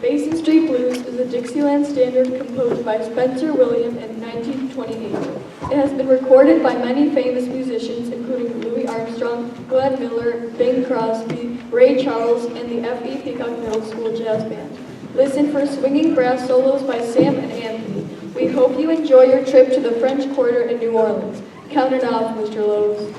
Basin Street Blues is a Dixieland standard composed by Spencer William in 1928. It has been recorded by many famous musicians, including Louis Armstrong, Glenn Miller, Bing Crosby, Ray Charles, and the F.E. Peacock Middle School Jazz Band. Listen for swinging brass solos by Sam and Anthony. We hope you enjoy your trip to the French Quarter in New Orleans. Count it off, Mr. Lowe's.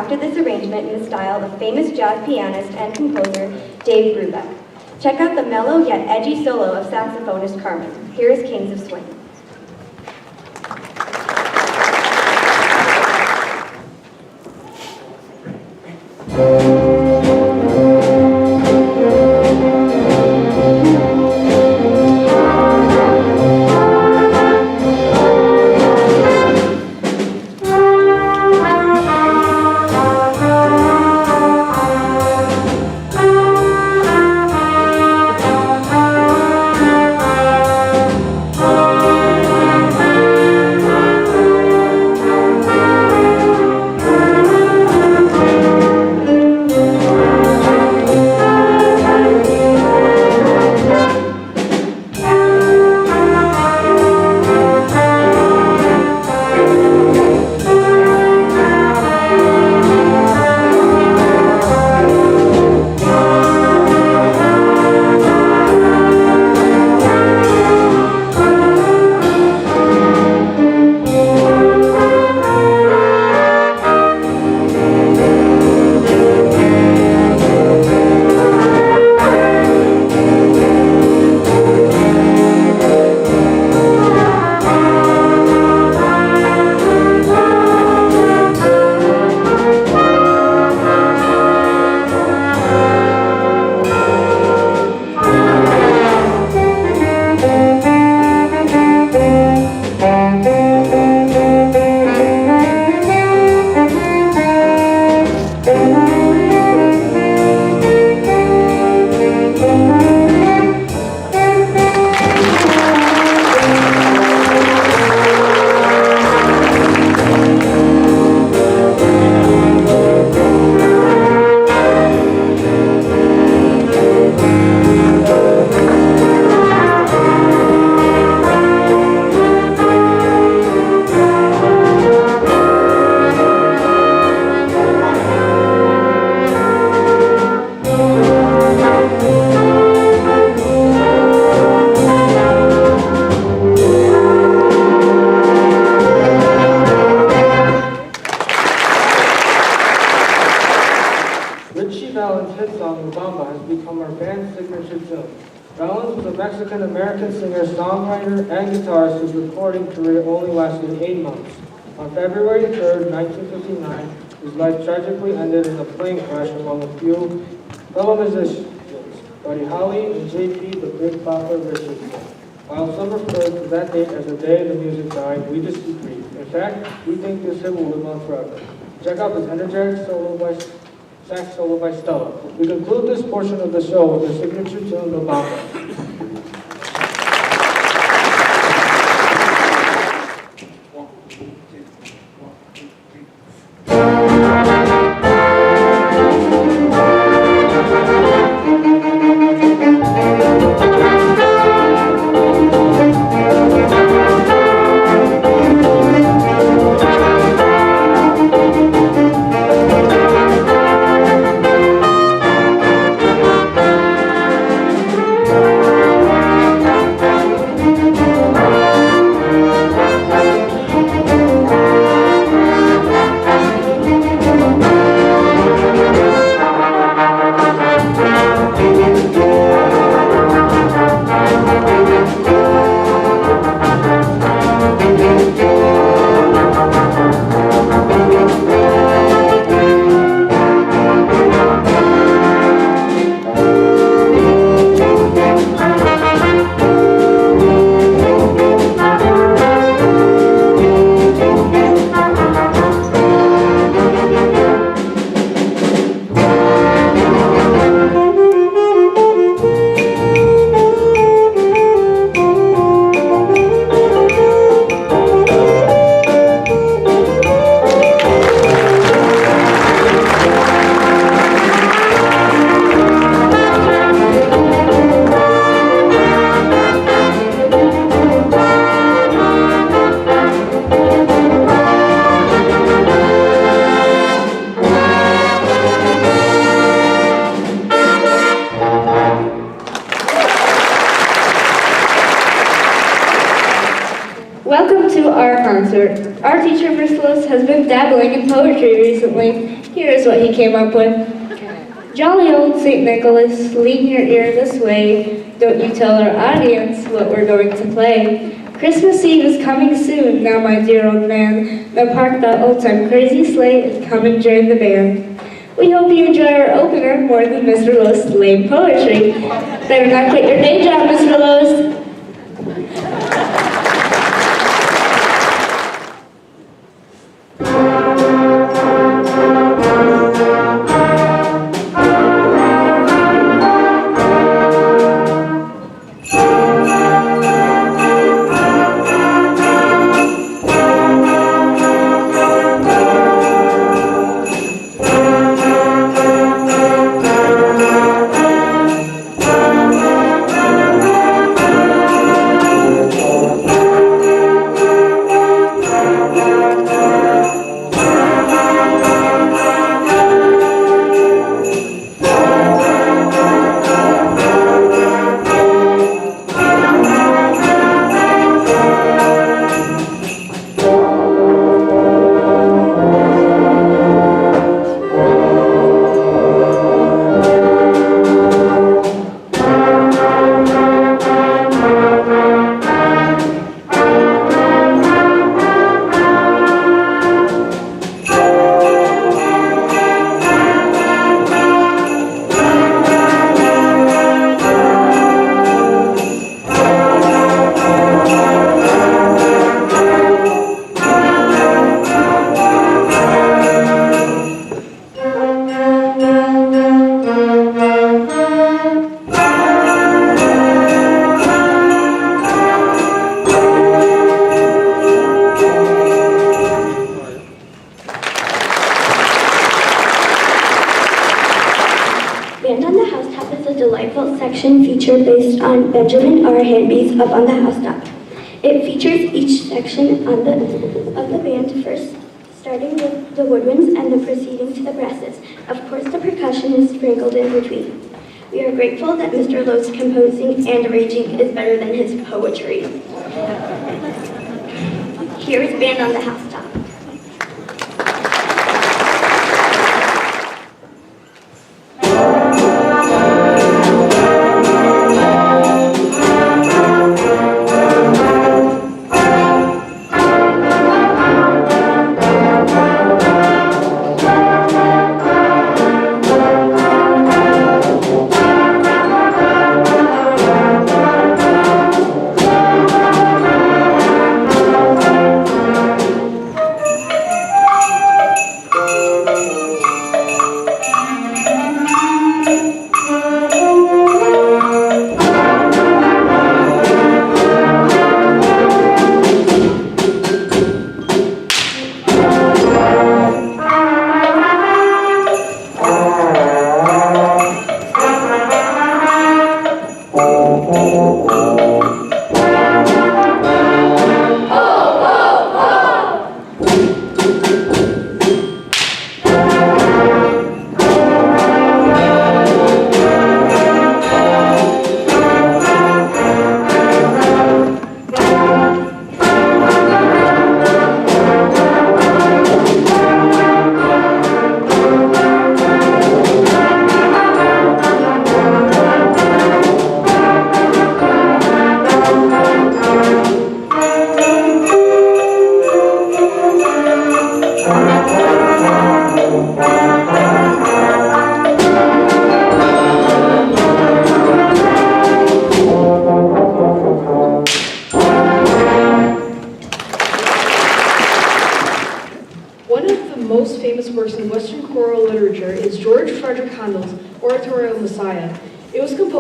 Crafted this arrangement in the style of famous jazz pianist and composer Dave Brubeck. Check out the mellow yet edgy solo of saxophonist Carmen. Here is Kings of Swing. Rollins was a Mexican-American singer, songwriter, and guitarist whose recording career only lasted 8 months. On February 3rd, 1959, his life tragically ended in a plane crash among a few fellow musicians, Buddy Holly and J.P. the Big Bopper Richardson. While some refer to that date as the day the music died, we disagree. In fact, we think this hit will live on forever. Check out this energetic sax solo by Stella. We conclude this portion of the show with the signature tune, the Bamba. Welcome to our concert. Our teacher, Bristolos, has been dabbling in poetry recently. Here is what he came up with. Jolly old St. Nicholas, lean your ear this way. Don't you tell our audience what we're going to play. Christmas Eve is coming soon, now my dear old man. Now park that old-time crazy sleigh and come and join the band. We hope you enjoy our opener more than Mr. Lowe's lame poetry. Better not quit your day job, Mr. Lowe's. Feature based on Benjamin R. Hanby's Up on the Housetop. It features each section of the band first, starting with the woodwinds and the proceeding to the brasses. Of course, the percussion is sprinkled in between. We are grateful that Mr. Lowe's composing and arranging is better than his poetry. Here is Band on the Housetop.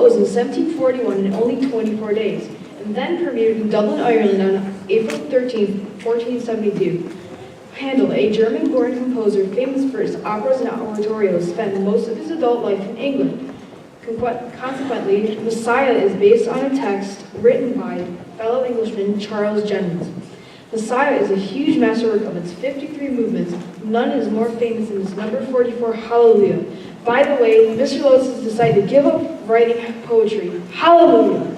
In 1741 in only 24 days, and then premiered in Dublin, Ireland on April 13, 1472. Handel, a German-born composer famous for his operas and oratorios, spent most of his adult life in England. Consequently, Messiah is based on a text written by fellow Englishman Charles Jennens. Messiah is a huge masterwork of its 53 movements. None is more famous than its number 44, Hallelujah. By the way, Mr. Lotus has decided to give up writing poetry. Hallelujah!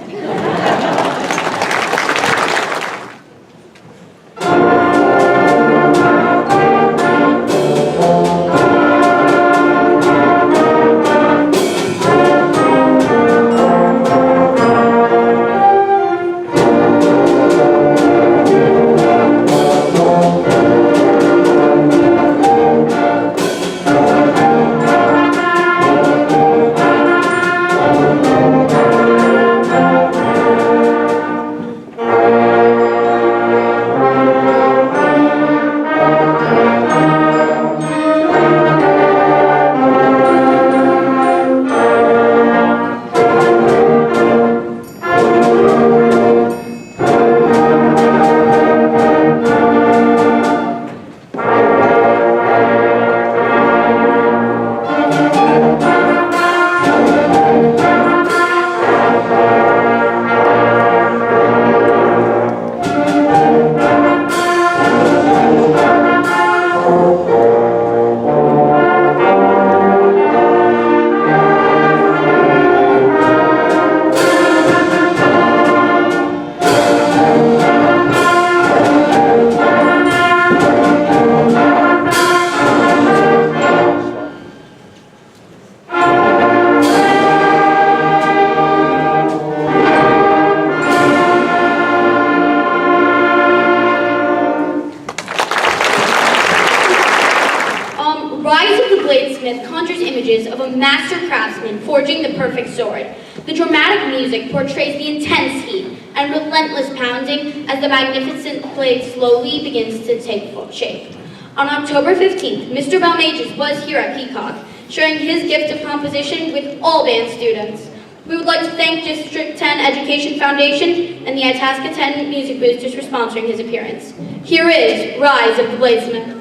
Bladesmith conjures images of a master craftsman forging the perfect sword. The dramatic music portrays the intense heat and relentless pounding as the magnificent blade slowly begins to take shape. On October 15th, Mr. Balmages was here at Peacock, sharing his gift of composition with all band students. We would like to thank District 10 Education Foundation and the Itasca 10 Music Boosters for sponsoring his appearance. Here is Rise of the Bladesmith.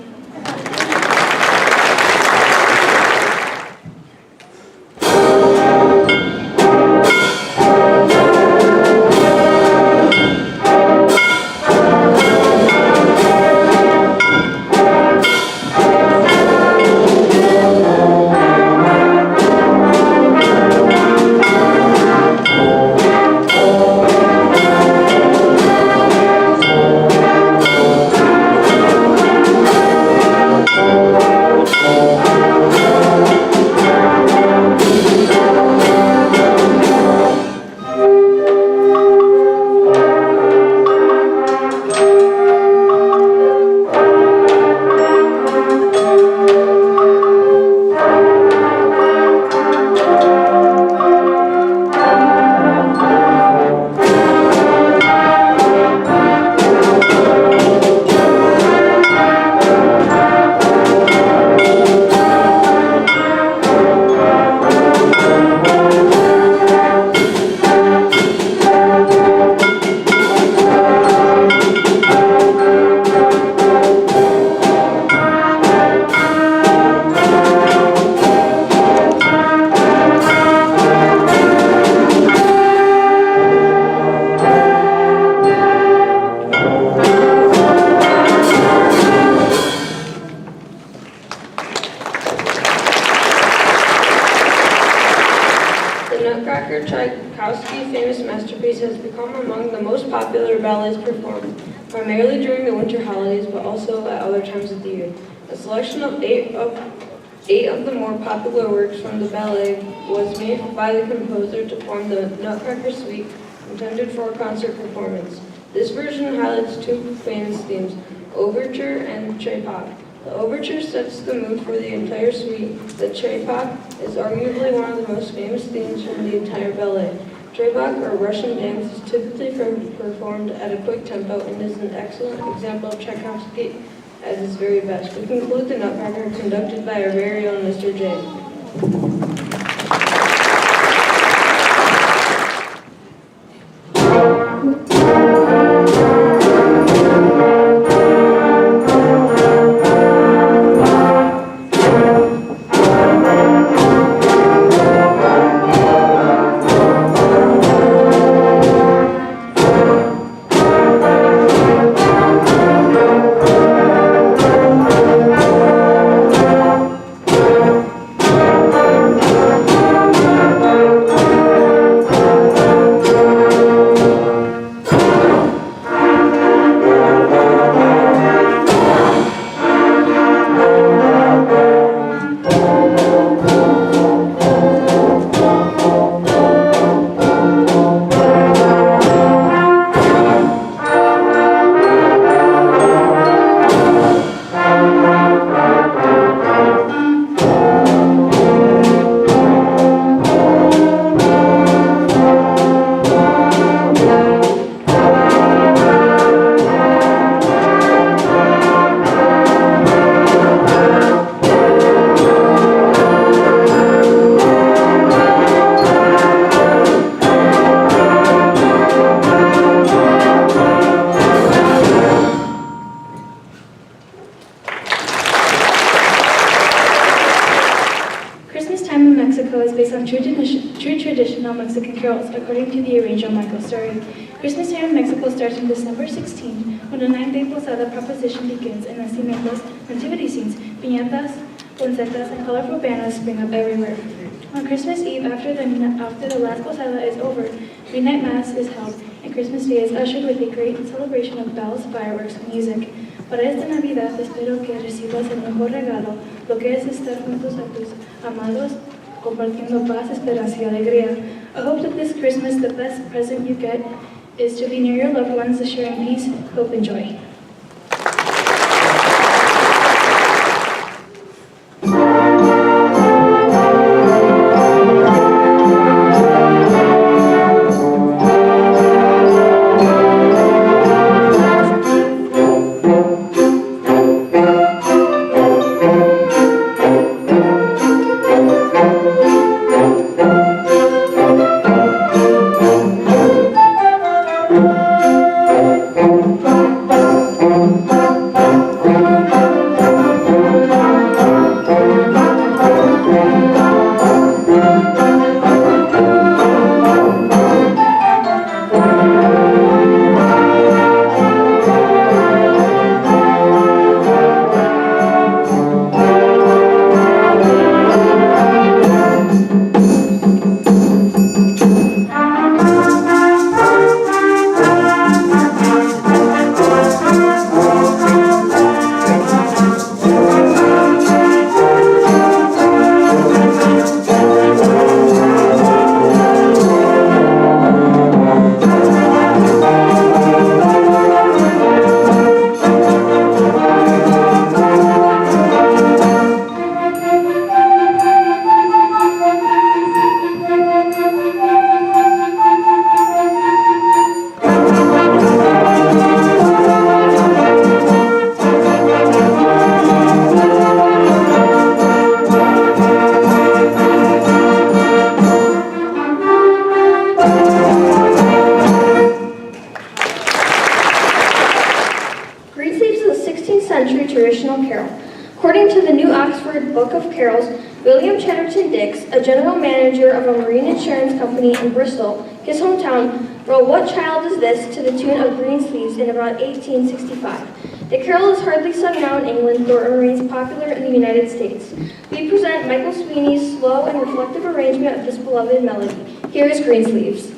masterpiece has become among the most popular ballets performed, primarily during the winter holidays, but also at other times of the year. A selection of eight of the more popular works from the ballet was made by the composer to form the Nutcracker suite intended for a concert performance. This version highlights two famous themes, Overture and Trepop. The Overture sets the mood for the entire suite. The Trepop is arguably one of the most famous themes from the entire ballet. Trepop, or Russian dance, is typically performed at a quick tempo and is an excellent example of Tchaikovsky at his very best. We conclude the Nutcracker conducted by our very own Mr. J. Traditional Mexican carols, according to the arranger Michael Story. Christmas here in Mexico starts on December 16, when the 9-day posada proposition begins and nacimientos, nativity scenes, piñatas, poncetas, and colorful banners spring up everywhere. On Christmas Eve, after the last posada is over, midnight mass is held, and Christmas Day is ushered with a great celebration of bells, fireworks, and music. Para esta Navidad espero que recibas el mejor regalo, lo que es estar juntos a tus amados, compartiendo paz, esperanza y alegría. I hope that this Christmas the best present you get is to be near your loved ones, sharing peace, hope, and joy. A general manager of a marine insurance company in Bristol, his hometown, wrote What Child Is This to the tune of Greensleeves in about 1865. The carol is hardly sung now in England, though it remains popular in the United States. We present Michael Sweeney's slow and reflective arrangement of this beloved melody. Here is Greensleeves.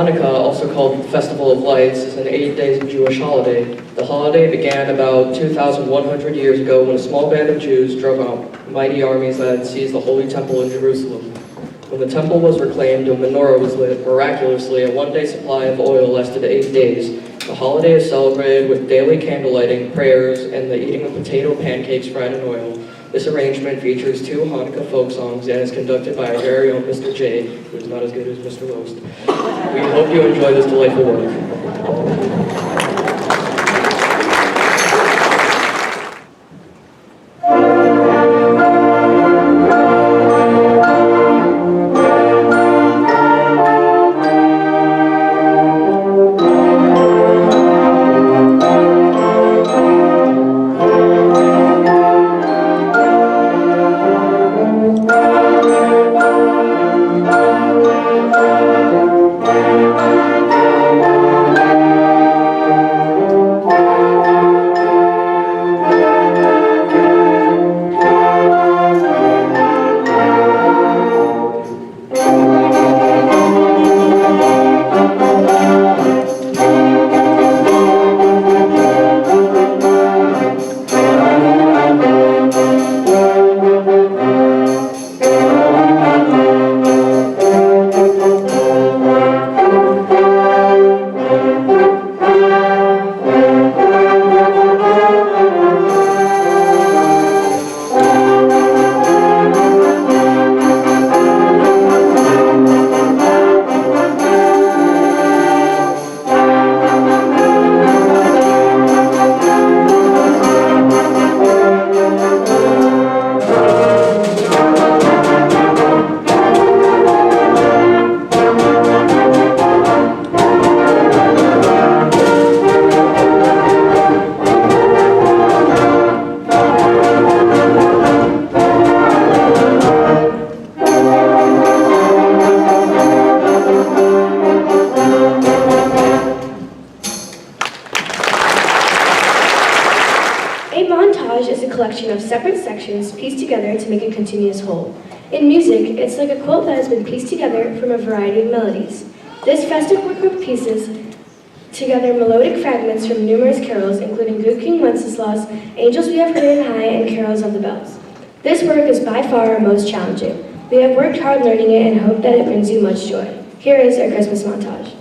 Hanukkah, also called Festival of Lights, is an 8-day Jewish holiday. The holiday began about 2,100 years ago when a small band of Jews drove out mighty armies that had seized the Holy Temple in Jerusalem. When the temple was reclaimed, a menorah was lit. Miraculously, a 1-day supply of oil lasted 8 days. The holiday is celebrated with daily candle lighting, prayers, and the eating of potato pancakes fried in oil. This arrangement features 2 Hanukkah folk songs and is conducted by our very own Mr. J, who is not as good as Mr. Roast. We hope you enjoy this delightful work. Of separate sections pieced together to make a continuous whole. In music, it's like a quilt that has been pieced together from a variety of melodies. This festive work pieces together melodic fragments from numerous carols, including Good King Wenceslas, Angels We Have Heard on High, and Carols of the Bells. This work is by far our most challenging. We have worked hard learning it and hope that it brings you much joy. Here is our Christmas montage.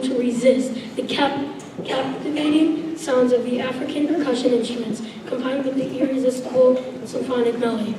to resist the captivating sounds of the African percussion instruments, combined with the irresistible symphonic melody.